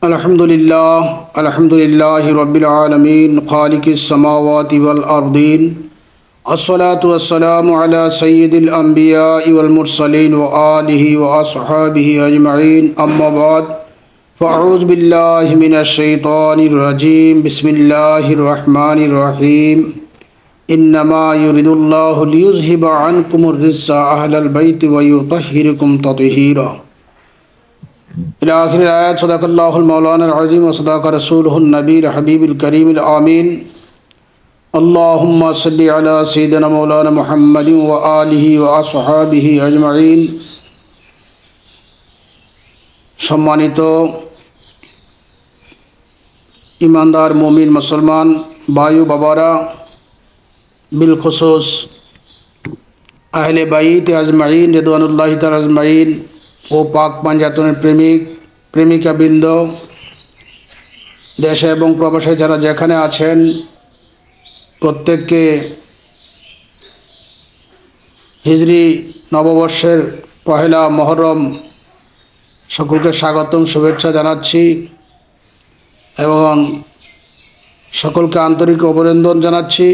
अल्हम्दुलिल्लाह रब्बिल आलमीन खालिकिस समावाति वल अर्दीन अस्सलातु वस्सलामु अला सय्यिदिल अंबियाइ वल मुरसलीन व आलिहि व अस्हाबिहि अजमईन अम्मा बाद फ़अऊज़ु बिल्लाहि मिनश शैतानिर रजीम बिस्मिल्लाहिर रहमानिर रहीम इन्नमा युरिदुल्लाहु लियुज़हिबा अन्कुमुर रिज्सा अहलल बैति व युतहिरिकुम तत्हीरा इला आखिर आयत। सदक़ल्लाहुल मौलाना अज़ीम व सदक़ रसूलुहुन नबील हबीबिल करीमिल आमीन। अल्लाहुम्मा सल्लि अला सय्यिदिना मौलाना मुहम्मदिन व आलिहि व अस्हाबिहि अजमईन। सम्मानित ईमानदार मोमिन मुसलमान भाइयों बाबारा, बिलखुसूस अहले बैत अजमईन रिदवानुल्लाहि तआला अजमईन ও পাক পাঞ্জাতনের প্রেমিকাবৃন্দ, দেশে এবং প্রবাসে যারা যেখানে আছেন প্রত্যেককে হিজরি নববর্ষের পহেলা মহরম সকলকে স্বাগতম শুভেচ্ছা জানাচ্ছি এবং সকলকে আন্তরিক অভিনন্দন জানাচ্ছি।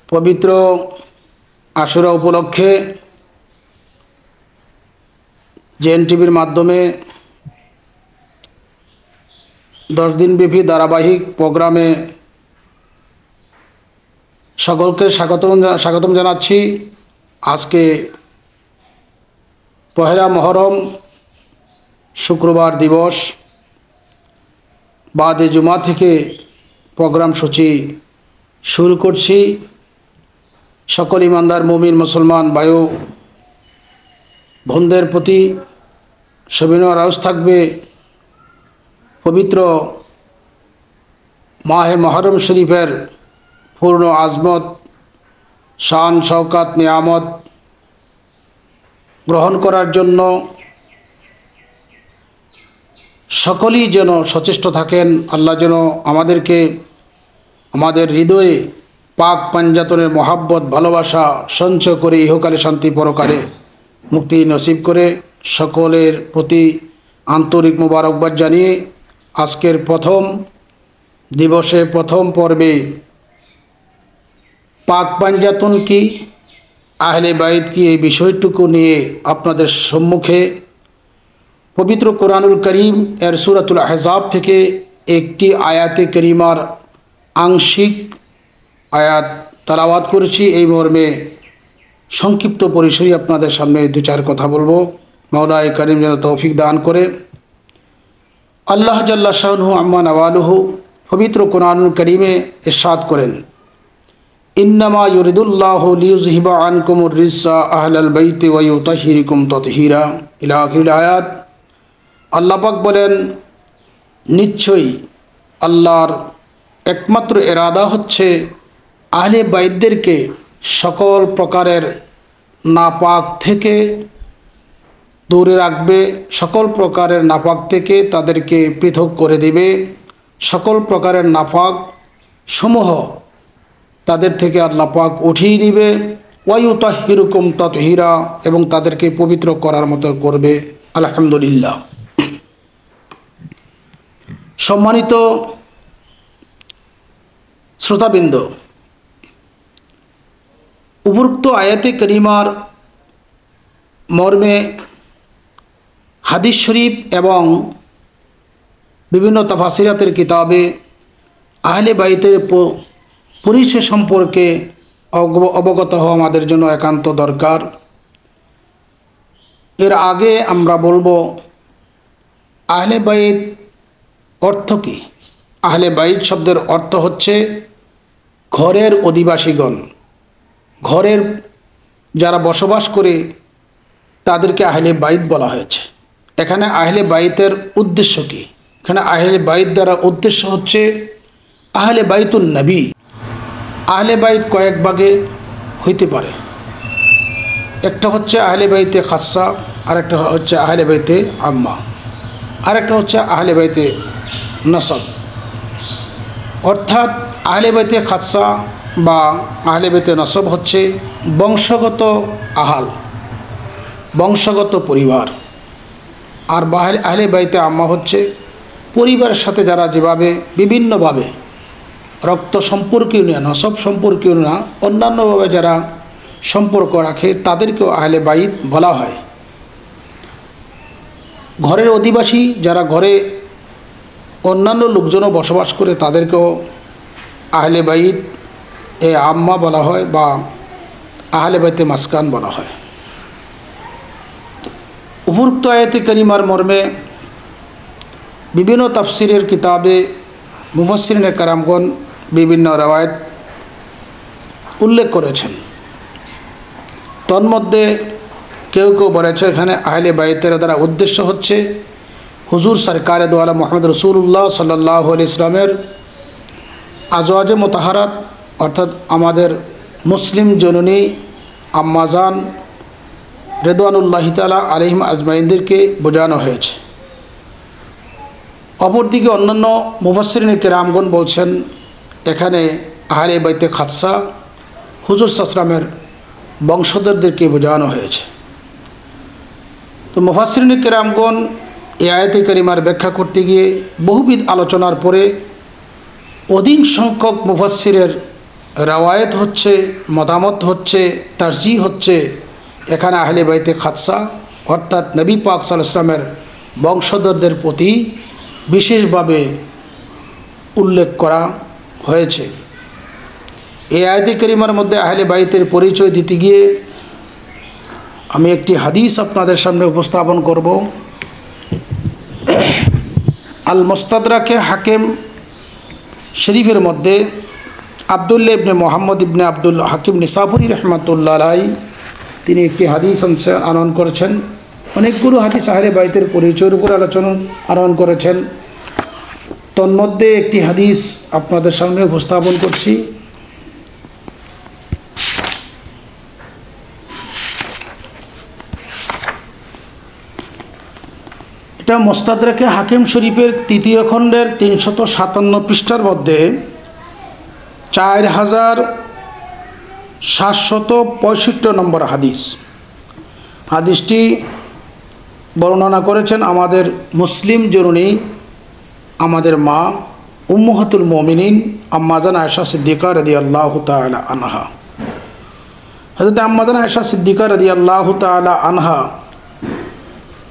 পবিত্র আশুরা উপলক্ষে জেএনটিভির মাধ্যমে 10 দিনব্যাপী ধারাবাহিক প্রোগ্রামে সকলকে স্বাগতম জানাচ্ছি। আজকে পহেলা মহরম শুক্রবার দিবস, বাদে জুমা থেকে প্রোগ্রাম সূচি শুরু করছি। সকল ইমানদার মুমিন মুসলমান ভাই বোনদের প্রতি সবিনয় আরজ থাকবে, পবিত্র মাহে মহরম শরীফের পূর্ণ আজমত, শান, শওকাত, নিয়ামত গ্রহণ করার জন্য সকলেই যেন সচেষ্ট থাকেন। আল্লাহ যেন আমাদেরকে আমাদের হৃদয়ে পাক পাঞ্জাতনের মহাব্বত ভালোবাসা সঞ্চয় করে ইহকালে শান্তি পরকালে মুক্তি নসিব করে। সকলের প্রতি আন্তরিক মোবারকবাদ জানিয়ে আজকের প্রথম দিবসে প্রথম পর্বে পাক পাঞ্জাতন কি, আহলে বাইত কি, এই বিষয়টুকু নিয়ে আপনাদের সম্মুখে পবিত্র কোরআনুল করিম এর সূরাতুল আহজাব থেকে একটি আয়াতে করিমার আংশিক আয়াত তালাওয়াত করেছি। এই মর্মে সংক্ষিপ্ত পরিসরে আপনাদের সামনে দু চার কথা বলবো। মাওলায়ে করিম যেন তৌফিক দান করে। আল্লাহ জাল্লা শানুহু আম্মা নওয়ালুহু পবিত্র কোরআনুল করিমে ইরশাদ করেন, ইন্নামা ইউরিদুল্লাহু লিয়ুযহিবা আনকুমুর রিজ্সা আহলাল বাইতি ওয়া ইউতাহিরিকুম তাতহীরা ইলা আখিরিল আয়াত। আল্লাহ পাক বলেন, নিশ্চয়ই আল্লাহর একমাত্র ইরাদা হচ্ছে আহলে বাইতদেরকে সকল প্রকারের নাপাক থেকে দূরে রাখবে, সকল প্রকারের নাপাক থেকে তাদেরকে পৃথক করে দেবে, সকল প্রকারের নাপাক সমূহ তাদের থেকে আল্লাহ পাক উঠিয়ে দিবে। ওয়ায়ুতাহিরুকুম তাতহীরা, এবং তাদেরকে পবিত্র করার মতো করবে। আলহামদুলিল্লাহ। সম্মানিত শ্রোতাবৃন্দ, উপরোক্ত আয়াতে করিমার মর্মে হাদিস শরীফ এবং বিভিন্ন তাফসিরাতের কিতাবে আহলে বাইতের পরিচয় সম্পর্কে অবগত হওয়া আমাদের জন্য একান্ত দরকার। এর আগে আমরা বলবো আহলে বাইত অর্থ কী। আহলে বাইত শব্দের অর্থ হচ্ছে ঘরের অধিবাসীগণ, ঘরের যারা বসবাস করে তাদেরকে আহলে বাইত বলা হয়েছে। এখানে আহলে বাইতের উদ্দেশ্য কী? এখানে আহলে বাইত দ্বারা উদ্দেশ্য হচ্ছে আহলে বাইতুন নবী। আহলে বাইত কয়েক ভাগে হইতে পারে। একটা হচ্ছে আহলে বাইতে খাসা, আরেকটা হচ্ছে আহলে বাইতে আম্মা, আরেকটা হচ্ছে আহলে বাইতে নসব। অর্থাৎ আহলে বাইতে খাসা বা আহলে বাইতে নসব হচ্ছে বংশগত আহাল, বংশগত পরিবার। আর আহলে বাইতে আম্মা হচ্ছে পরিবারের সাথে যারা যেভাবে বিভিন্নভাবে রক্ত সম্পর্কীয় না, নসব সম্পর্কীয় না, অন্যান্যভাবে যারা সম্পর্ক রাখে তাদেরকেও আহলে বাইত বলা হয়। ঘরের অধিবাসী যারা ঘরে অন্যান্য লোকজনও বসবাস করে তাদেরকেও আহলে বাইত এ আম্মা বলা হয় বা আহলে বাইতে মাসকান বলা হয়। উপরোক্ত আয়াতে কারিমার মর্মে বিভিন্ন তাফসিরের কিতাবে মুফাসসিরিনে কারামগণ বিভিন্ন রওয়ায়াত উল্লেখ করেছেন। তন্মধ্যে কেউ কেউ বলেছে এখানে আহলে বাইতের দ্বারা উদ্দেশ্য হচ্ছে হুজুর সরকারে দো আলম মুহাম্মদ রাসূলুল্লাহ সাল্লাল্লাহু আলাইহি ওয়াসাল্লামের আজওয়াজে মুতাহারাত অর্থাৎ আমাদের মুসলিম জননী আম্মাজান রিদওয়ানুল্লাহি তাআলা আলাইহিম আজমাইনদেরকে বোঝানো হয়েছে। অপরদিকে অন্যান্য মুফাসসিরিনে কিরামগণ বলছেন এখানে আহলে বাইতে খাসসা হুজুর সাল্লামের বংশধরদেরকে বোঝানো হয়েছে। তো মুফাসসিরিনে কিরামগণ এই আয়াতে কারিমার ব্যাখ্যা করতে গিয়ে বহুবিধ আলোচনার পরে অধিক সংখ্যক মুফাসসিরের রওয়ায়াত হচ্ছে, মতামত হচ্ছে, তারজিহ হচ্ছে এখানে আহলে বাইতে খাসসা অর্থাৎ নবী পাক সাল্লাল্লাহু আলাইহি ওয়াসাল্লামের বংশধরদের প্রতি বিশেষভাবে উল্লেখ করা হয়েছে। এই আয়াতে কারিমার মধ্যে আহলে বাইতের পরিচয় দিতে গিয়ে আমি একটি হাদিস আপনাদের সামনে উপস্থাপন করব। আল মুস্তাদরাকে হাকিম শরীফের মধ্যে আব্দুল্লাহ ইবনে মুহাম্মদ ইবনে আব্দুল হাকিম নিসাপুরি রহমাতুল্লাহ আলাইহি তিনি একটি হাদিস আনয়ন করেছেন। অনেকগুলো হাদিস আহলে বাইতের পরিচয়ের উপর আলোচনা আনয়ন করেছেন। তন্মধ্যে একটি হাদিস আপনাদের সামনে উপস্থাপন করছি। এটা মুস্তাদরাকে হাকিম শরীফের তৃতীয় খণ্ডের 357 পৃষ্ঠার মধ্যে 4765 নম্বর হাদিস। হাদিসটি বর্ণনা করেছেন আমাদের মুসলিম জননী আমাদের মা উম্মাহাতুল মুমিনিন আম্মাজান আয়েশা সিদ্দিকা রাদিয়াল্লাহু তাআলা আনহা। হযরত আম্মাজান আয়েশা সিদ্দিকা রাদিয়াল্লাহু তাআলা আনহা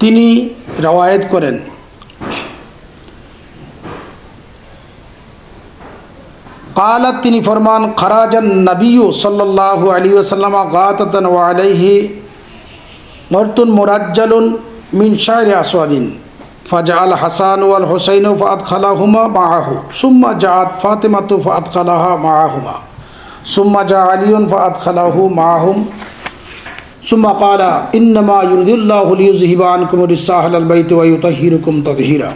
তিনি রওয়ায়াত করেন قالت তিনি ফরমান খরাজান নবী সাল্লাল্লাহু আলাইহি ওয়াসাল্লাম গাতাতান ওয়া আলাইহি মরতুন মুরাজ্জালুন মিন শাইরি আসওয়াদিন ফাজআল হাসান ওয়াল হুসাইন ফাদখালাহুমা মাআহু সুম্মা জাআত ফাতিমাতু ফাদখালাহা মাআহুমা সুম্মা জা আলিয়ুন ফাদখালাহু মাআহুম সুম্মা ক্বালা ইন্নামা ইউরিদুল্লাহু লিইয়ুযহিবা আনকুম রিজ্সা আহলাল বাইতি ওয়া ইউতাহহিরুকুম তাতহীরা।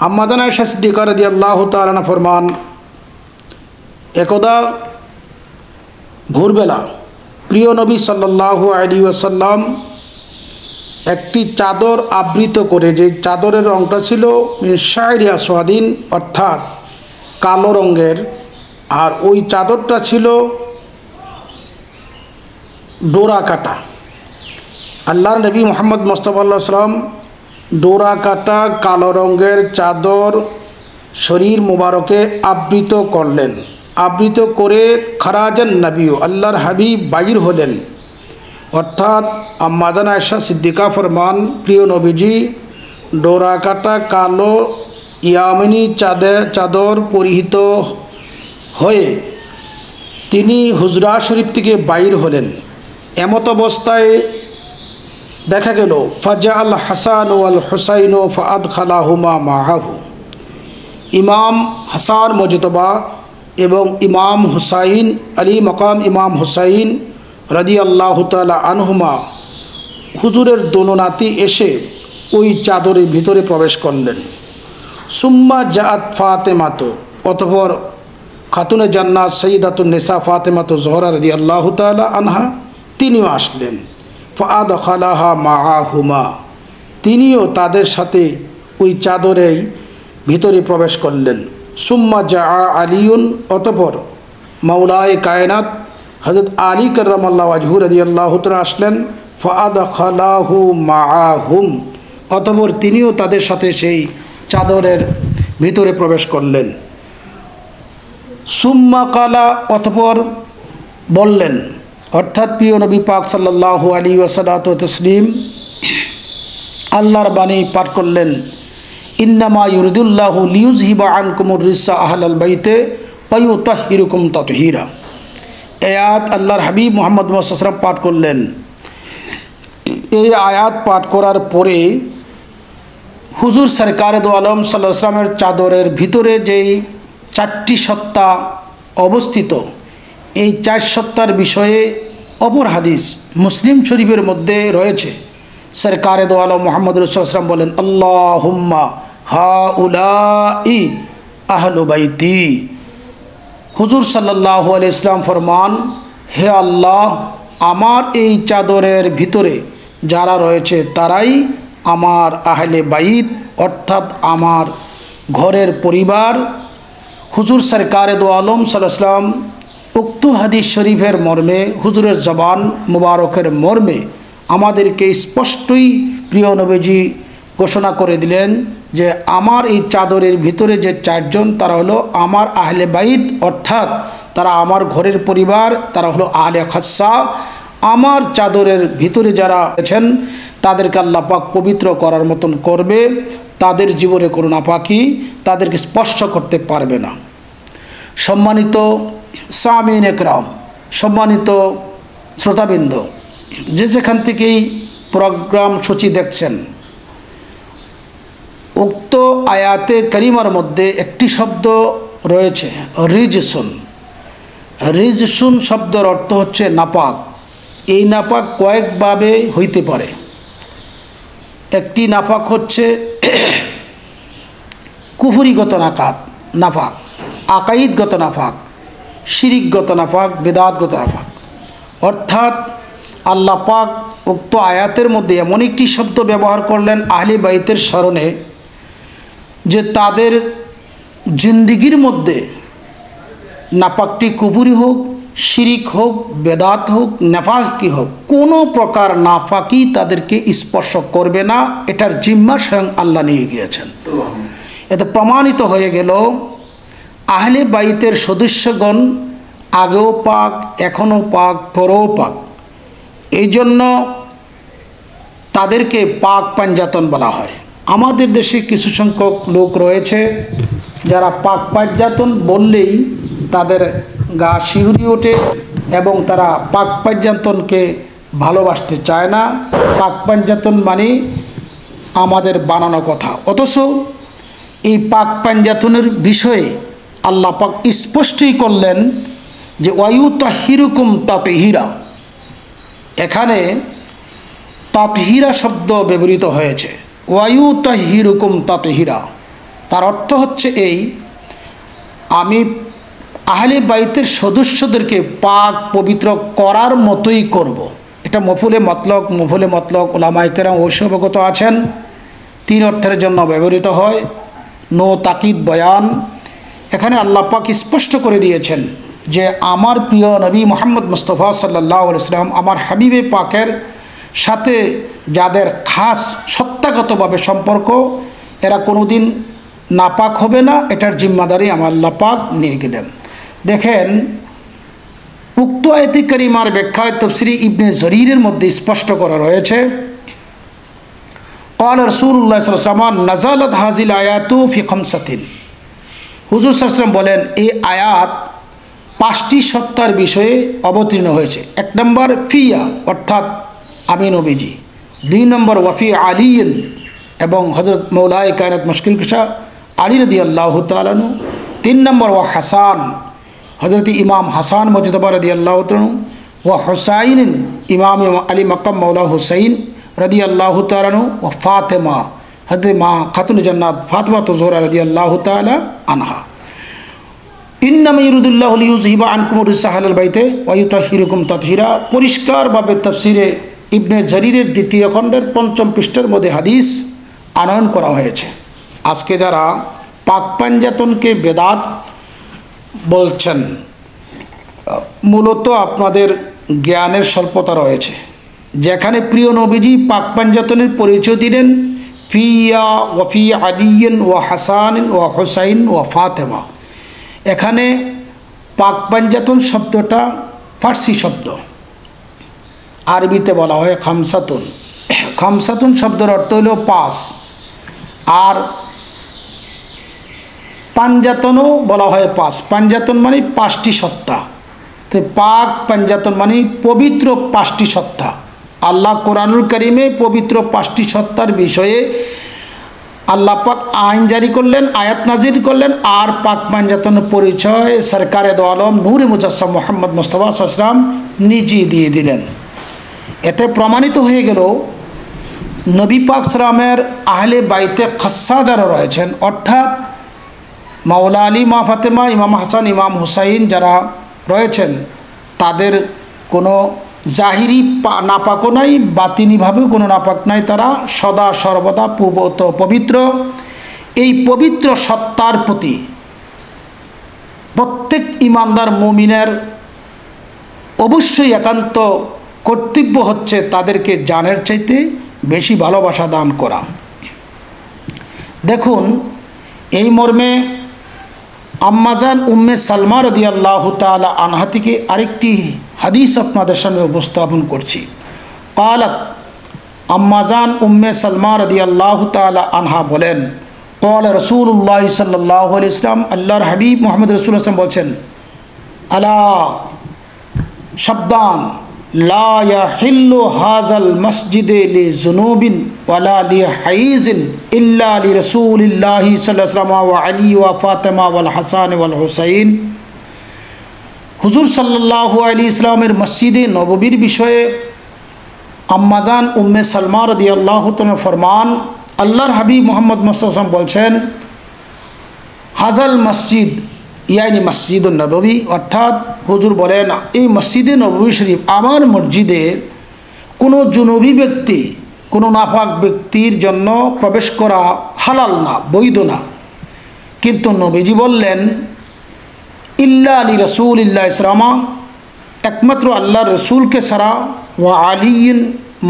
আম্মাজান আয়েশা সিদ্দিকা রাদিয়াল্লাহু তাআলা আনহা ফরমান একদা ভোরবেলা প্রিয় নবী সাল্লাল্লাহু আলাইহি ওয়াসাল্লাম একটি চাদর আবৃত করে, যে চাদরের রংটা ছিল শাইরি আসওয়াদিন অর্থাৎ কালো রঙের, আর ওই চাদরটা ছিল ডোরা কাটা। আল্লাহর নবী মুহাম্মদ মুস্তাফা সাল্লাল্লাহু আলাইহি ওয়াসাল্লাম ডোরা কাটা কালো রঙের চাদর শরীর মুবারকে আবৃত করলেন। আবৃত করে খরাজান নবী আল্লাহর হাবিব বাইর হলেন, অর্থাৎ আম্মাজান আয়েশা সিদ্দিকা ফরমান প্রিয় নবীজি ডোরা কাটা কালো ইয়ামিনী চাদর পরিহিত হয়ে তিনি হুজরা শরীফ থেকে বাইর হলেন। এমত অবস্থায় দেখা গেল ফাজআল হাসান ওয়াল হুসাইন ফাদখালাহুমা মাআহু, ইমাম হাসান মুজতবা এবং ইমাম হুসাইন আলী মকাম ইমাম হুসাইন রাদিয়াল্লাহু তাআলা আনহুমা হুজুরের দোনো নাতি এসে ওই চাদরের ভিতরে প্রবেশ করলেন। সুম্মা জাআত ফাতেমাতু, অতঃপর খাতুনে জান্নাত সাইয়্যিদাতুন নিসা ফাতেমাতু জোহরা রাদিয়াল্লাহু তাআলা আনহা তিনিও আসলেন। ফাদখালাহা মাআহুমা, তিনিও তাদের সাথে ওই চাদরেই ভিতরে প্রবেশ করলেন। সুম্মা জাআ আলিউন, অতঃপর মাওলায়ে কায়নাত হযরত আলী কাররামাল্লাহু ওয়াজহু রাদিয়াল্লাহু তাআলা আসলেন। ফাআদখালাহু মাআহুম, অতঃপর তিনিও তাদের সাথে সেই চাদরের ভিতরে প্রবেশ করলেন। সুম্মা কালা, অতঃপর বললেন, অর্থাৎ প্রিয় নবী পাক সাল্লাল্লাহু আলাইহি ওয়াসাল্লাম তসলিম আল্লাহর বাণী পাঠ করলেন, ইন্নামা ইউরিদুল্লাহু লিয়ুযহিবা আনকুমুর রিসা আহলাল বাইতে ওয়া ইউতাহহিরুকুম তাতহীরা। এই আয়াত আল্লাহর হাবিব মুহাম্মদ সাল্লাল্লাহু আলাইহি ওয়াসাল্লাম পাঠ করলেন। এই আয়াত পাঠ করার পরে হুজুর সরকারে দো আলম সাল্লাল্লাহু আলাইহি ওয়াসাল্লামের চাদরের ভিতরে যেই 4টি সত্তা অবস্থিত, এই 4 সত্তার বিষয়ে অপর হাদিস মুসলিম শরীফের মধ্যে রয়েছে। সরকারে দো আলম মুহাম্মদ রাসূলুল্লাহ সাল্লাল্লাহু আলাইহি ওয়াসাল্লাম বলেন, আল্লাহুম্মা হাউলাই আহলু বাইতি। হুজুর সাল্লাল্লাহু আলাইহি ওয়াসাল্লাম ফরমান, হে আল্লাহ, আমার এই চাদরের ভিতরে যারা রয়েছে তারাই আমার আহলে বাইত, অর্থাৎ আমার ঘরের পরিবার। হুজুর সরকারে দো আলম সাল্লাল্লাহু আলাইহি ওয়াসাল্লাম উক্ত হাদিস শরীফের মর্মে, হুজুরের জবান মুবারকের মর্মে আমাদেরকে স্পষ্টই প্রিয় নবীজি ঘোষণা করে দিলেন যে আমার এই চাদরের ভিতরে যে 4 জন তারা হলো আমার আহলে বাইত, অর্থাৎ তারা আমার ঘরের পরিবার, তারা হলো আহলে খাসা। আমার চাদরের ভিতরে যারা আছেন তাদেরকে আল্লাহ পাক পবিত্র করার মতন করবে, তাদের জীবনে কোনো নাপাকি তাদেরকে স্পর্শ করতে পারবে না। সম্মানিত সামিন একরাম, সম্মানিত শ্রোতাবৃন্দ, যে যেখান থেকেই প্রোগ্রাম সূচি দেখছেন, উক্ত আয়াতে কারিমার মধ্যে একটি শব্দ রয়েছে রিজসুন। রিজসুন শব্দের অর্থ হচ্ছে নাপাক। এই নাপাক কয়েকভাবে হইতে পারে। একটি নাপাক হচ্ছে কুফরিগত নাফাক, আকাইদগত নাফাক, শিরিকগত নাফাক, বেদাতগত নাফাক। অর্থাৎ আল্লাহ পাক উক্ত আয়াতের মধ্যে এমন একটি শব্দ ব্যবহার করলেন আহলে বাইতের স্মরণে, যে তাদের জিন্দিগির মধ্যে নাপাকটি কুফরি হোক, শিরিক হোক, বেদাত হোক, নাফাকি হোক, কোনো প্রকার নাফাকি তাদেরকে স্পর্শ করবে না। এটার জিম্মা স্বয়ং আল্লাহ নিয়ে গিয়েছেন। এতে প্রমাণিত হয়ে গেল আহলে বাইতের সদস্যগণ আগেও পাক, এখনও পাক, পরেও পাক। এই জন্য তাদেরকে পাক পাঞ্জাতন বলা হয়। আমাদের দেশে কিছু সংখ্যক লোক রয়েছে যারা পাক পাঞ্জাতন বললেই তাদের গা শিহরি ওঠে এবং তারা পাক পাঞ্জাতনকে ভালোবাসতে চায় না। পাক পাঞ্জাতন মানে আমাদের বানানো কথা। অথচ এই পাক পাঞ্জাতনের বিষয়ে আল্লাহ পাক স্পষ্টই করলেন যে ওয়ায়ুতাহিরুকুম তাতহীরা। এখানে তাতহীরা শব্দ ব্যবহৃত হয়েছে, ওয়ায়ুতাহিরুকুম তাতহীরা। তার অর্থ হচ্ছে এই, আমি আহলে বাইতের সদস্যদেরকে পাক পবিত্র করার মতোই করব। এটা মফুলে মতলক উলামায়ে কেরাম অবশ্য অবগত আছেন। 3 অর্থের জন্য ব্যবহৃত হয়। নো তাকিদ বয়ান। এখানে আল্লাহ পাক স্পষ্ট করে দিয়েছেন যে আমার প্রিয় নবী মুহাম্মদ মুস্তাফা সাল্লাল্লাহু আলাইহি ওয়াসাল্লাম, আমার হাবিবে পাকের সাথে যাদের খাস সত্তাগতভাবে সম্পর্ক, এরা কোনোদিন নাপাক হবে না। এটার জিম্মাদারি আমার আল্লাহ পাক নিয়ে গেলেন। দেখেন, উক্ত আয়াতে কারিমার ব্যাখ্যায় তাফসীরে ইবনে জরিরের মধ্যে স্পষ্ট করা রয়েছে, قال রাসূলুল্লাহ সাল্লাল্লাহু আলাইহি ওয়াসাল্লাম নাযালাত হাযিল আয়াতু ফি খামসাতিন। হুজুর সাল্লাল্লাহু আলাইহি ওয়াসাল্লাম বলেন, এই আয়াত 5টি সত্তার বিষয়ে অবতীর্ণ হয়েছে। 1 নম্বর ফিয়া, অর্থাৎ আমি নবীজি। 2 নম্বর ওয়াফি আলীন, এবং হযরত মৌলায়ে কায়নাত মুশকিল কুশা আলী রাদিয়াল্লাহু তাআলা আনহু। 3 নম্বর ওয়া হাসান, হযরত ইমাম হাসান মুজতবা রাদিয়াল্লাহু তাআলা আনহু। ওয়া হুসাইন, ইমাম আলী মাকাম মৌলা হুসাইন রাদিয়াল্লাহু তাআলা আনহু। ওয়া ফাতেমা, হযরত মা খাতুন জান্নাত ফাতেমা তুজহরা রাদিয়াল্লাহু তাআলা আনহা। ইন্নামা ইউরিদুল্লাহু লিয়ুযহিবা আনকুম রিজসা আহলাল বাইতে ওয়া ইউতাহহিরুকুম তাতহীরা। পরিষ্কারভাবে তাফসীরে ইবনে জরিরের 2য় খণ্ডের 5ম পৃষ্ঠার মধ্যে হাদিস আনয়ন করা হয়েছে। আজকে যারা পাক পাঞ্জাতনকে বেদাত বলছেন, মূলত আপনাদের জ্ঞানের স্বল্পতা রয়েছে। যেখানে প্রিয় নবীজি পাক পাঞ্জাতনের পরিচয় দিলেন ফিয়া ওয়ফি আলিয়ন ও হাসান ও হুসাইন ও ফাতেমা। এখানে পাক পাঞ্জাতন শব্দটা ফার্সি শব্দ, আরবিতে বলা হয় খামসাতুন। খামসাতুন শব্দের অর্থ হলো পাঁচ, আর পাঞ্জাতনও বলা হয় পাঁচ। পাঞ্জাতন মানে পাঁচটি সত্তা, তো পাক পাঞ্জাতন মানে পবিত্র পাঁচটি সত্তা। আল্লাহ কোরআনুল কারিমে পবিত্র পাঁচটি সত্তার বিষয়ে আল্লাহ পাক আইন জারি করলেন, আয়াত নাজির করলেন, আর পাক পাঞ্জাতনের পরিচয় সরকারে দো আলম নূরে মুজাসসাম মুহাম্মদ মুস্তাফা সাল্লাল্লাহু আলাইহি ওয়াসাল্লাম নিজেই দিয়ে দিলেন। এতে প্রমাণিত হয়ে গেল নবী পাক সাল্লামের আহলে বাইতে খাসা যারা রয়েছেন, অর্থাৎ মাওলা আলী, মা ফাতেমা, ইমাম হাসান, ইমাম হুসাইন যারা রয়েছেন, তাদের কোনো জাহিরি নাপাকও নাই, বাতিনিভাবেও কোনো নাপাক নাই। তারা সদা সর্বদা পবিত্র। এই পবিত্র সত্তার প্রতি প্রত্যেক ইমানদার মুমিনের অবশ্যই একান্ত কর্তব্য হচ্ছে তাদেরকে জানের চাইতে বেশি ভালোবাসা দান করা। দেখুন, এই মর্মে আম্মাজান উম্মে সালমা রাদিয়াল্লাহু তাআলা আনহা থেকে আরেকটি হাদিস আপনাদের সামনে উপস্থাপন করছি। ক্বালাত, আম্মাজান উম্মে সালমা রাদিয়াল্লাহু তাআলা আনহা বলেন, ক্বালা রাসূলুল্লাহ সাল্লাল্লাহু আলাইহি ওয়াসাল্লাম, আল্লাহর হাবিব মুহাম্মদ রাসূলুল্লাহ সাল্লাল্লাহু আলাইহি ওয়াসাল্লাম বলছেন, আলা সাবধান, লা ইয়াহিল্লু হাযাল মসজিদে লিযুনুবিন ওয়ালা লিহাইজিন ইল্লা লিরাসূলিল্লাহি সাল্লাল্লাহু আলাইহি ওয়াসাল্লাম ওয়া আলী ওয়া ফাতেমা ওয়াল হাসান ওয়াল হুসাইন। হুজুর সাল্লাল্লাহু আলাইহি ওয়াসাল্লামের মসজিদে নববীর বিষয়ে আম্মাজান উম্মে সালমা রাদিয়াল্লাহু তাআলা ফরমান, আল্লাহর হাবিব মুহাম্মদ মুস্তাফা সাল্লাল্লাহু আলাইহি ওয়াসাল্লাম বলছেন, হাজাল মসজিদ ইয়ানি মসজিদুন নববী, অর্থাৎ হুজুর বলেন এই মসজিদে নববী শরীফ আমার মসজিদে কোনো জুনুবি ব্যক্তি, কোনো নাপাক ব্যক্তির জন্য প্রবেশ করা হালাল না, বৈধ না। কিন্তু নবীজি বললেন ইল্লা আলী রাসূলিল্লাহ ইসলামা, একমাত্র আল্লাহর রসুলকে ছাড়া, ওয়া আলীন,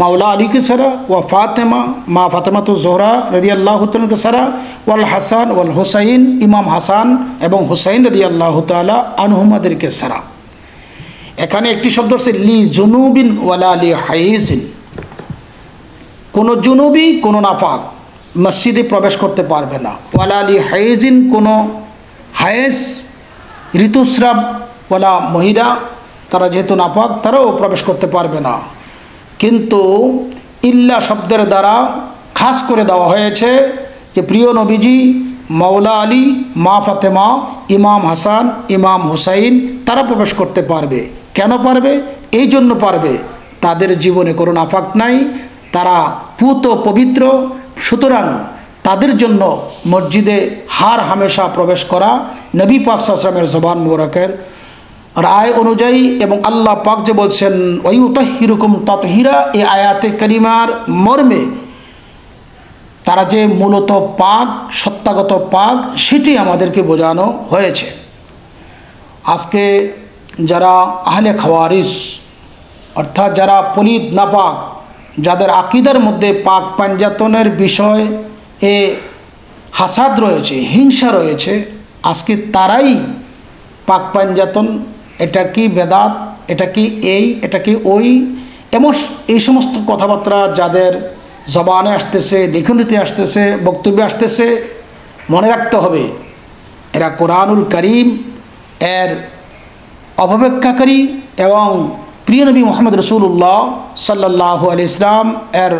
মাওলা আলীকে ছাড়া, ওয়া ফাতেমা, মা ফাতেমা তো জোহরা রাদিয়াল্লাহু তাআলাকে ছাড়া, ওয়াল হাসান ওয়াল হুসাইন, ইমাম হাসান এবং হুসাইন রাদিয়াল্লাহু তাআলা আনহুমাদেরকে ছাড়া। এখানে একটি শব্দ হচ্ছে লি জুনুবিন ওয়ালা লি হাইজিন, কোনো জুনুবি, কোনো নাপাক মসজিদে প্রবেশ করতে পারবে না। ওয়ালা লি হাইজিন, কোনো হায়েজ, ঋতুস্রাব ওয়ালা মহিলা, তারা যেহেতু নাপাক, তারাও প্রবেশ করতে পারবে না। কিন্তু ইল্লা শব্দের দ্বারা খাস করে দেওয়া হয়েছে যে প্রিয় নবীজি, মাওলা আলী, মা ফাতেমা, ইমাম হাসান, ইমাম হুসাইন তারা প্রবেশ করতে পারবে। কেন পারবে? এই জন্য পারবে তাদের জীবনে কোনো নাপাক নাই, তারা পুত পবিত্র। সুতরাং তাদের জন্য মসজিদে হার হামেশা প্রবেশ করা নবী পাক সাল্লাল্লাহু আলাইহি ওয়াসাল্লামের জবান মুবারকের রায় অনুযায়ী। এবং আল্লাহ পাক যে বলছেন ওয়ায়ুতাহহিরুকুম তাতহীরা, এই আয়াতে কারিমার মর্মে তারা যে মূলত পাক, সত্তাগত পাক, সেটি আমাদেরকে বোঝানো হয়েছে। আজকে যারা আহলে খাওয়ারিজ, অর্থাৎ যারা পলিত নাপাক, যাদের আকীদার মধ্যে পাক পাঞ্জাতনের বিষয় এ হাসাদ রয়েছে, হিংসা রয়েছে, আজকে তারাই পাক পাঞ্জাতন, এটা কি বেদাত, এটা কি এই, এটা কি ওই, এমন এই সমস্ত কথাবার্তা যাদের জবানে আসতেছে, লেখনীতে আসতেছে, বক্তব্যে আসতেছে, মনে রাখতে হবে এরা কোরআনুল কারীম এর অপব্যাখ্যাকারী এবং প্রিয় নবী মুহাম্মদ রাসূলুল্লাহ সাল্লাল্লাহু আলাইহি ওয়াসাল্লাম এর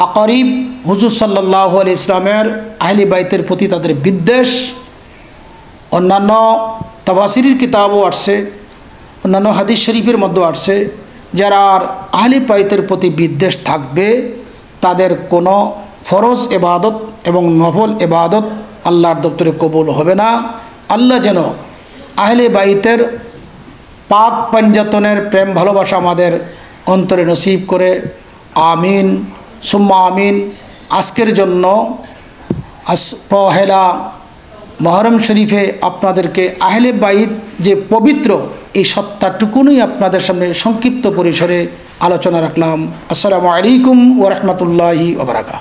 আকরিব হুজুর সাল্লাল্লাহু আলাইহি ওয়াসাল্লামের আহলে বাইতের প্রতি তাদের বিদ্বেষ। অন্যান্য তাফসীরের কিতাবও আসছে, অন্যান্য হাদিস শরীফের মধ্যেও আসছে, যারা আহলে বাইতের প্রতি বিদ্বেষ থাকবে তাদের কোনো ফরজ ইবাদত এবং নফল ইবাদত আল্লাহর দপ্তরে কবুল হবে না। আল্লাহ যেন আহলে বাইতের পাক পাঞ্জাতনের প্রেম ভালোবাসা আমাদের অন্তরে নসিব করে। আমিন সুম্মা আমিন। আজকের জন্য পহেলা মহরম শরীফে আপনাদেরকে আহলে বাইত যে পবিত্র, এই সত্তাটুকুনই আপনাদের সামনে সংক্ষিপ্ত পরিসরে আলোচনা রাখলাম। আসসালামু আলাইকুম ওয়া রাহমাতুল্লাহি ওয়া বারাকাতুহু।